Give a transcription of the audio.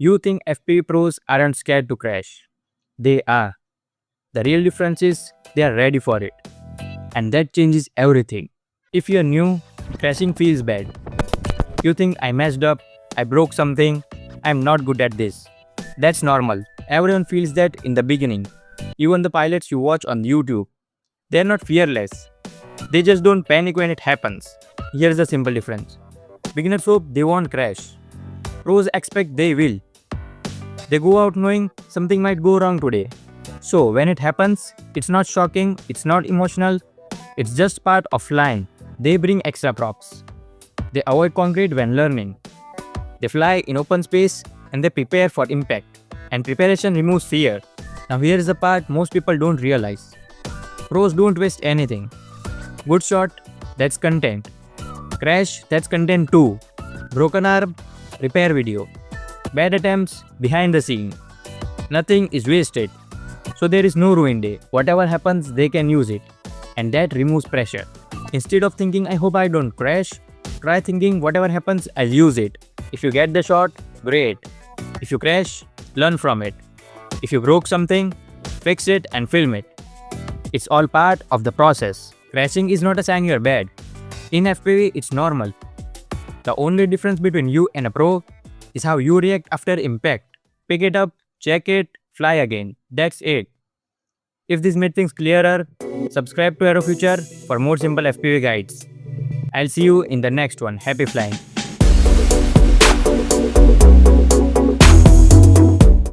You think FPV pros aren't scared to crash. They are. The real difference is they are ready for it. And that changes everything. If you're new, crashing feels bad. You think I messed up, I broke something, I'm not good at this. That's normal. Everyone feels that in the beginning. Even the pilots you watch on YouTube. They're not fearless. They just don't panic when it happens. Here's the simple difference. Beginners hope they won't crash. Pros expect they will. They go out knowing something might go wrong today. So when it happens, it's not shocking, it's not emotional, it's just part of flying. They bring extra props. They avoid concrete when learning. They fly in open space and they prepare for impact. And preparation removes fear. Now here is the part most people don't realize. Pros don't waste anything. Good shot, that's content. Crash, that's content too. Broken arm, repair video. Bad attempts, behind the scene. Nothing is wasted. So there is no ruin day. Whatever happens, they can use it. And that removes pressure. Instead of thinking, I hope I don't crash, try thinking, whatever happens, I'll use it. If you get the shot, great. If you crash, learn from it. If you broke something, fix it and film it. It's all part of the process. Crashing is not a sign you're bad. In FPV, it's normal. The only difference between you and a pro is how you react after impact. Pick it up, check it, fly again. That's it. If this made things clearer, subscribe to Aerofuture for more simple FPV guides. I'll see you in the next one. Happy flying.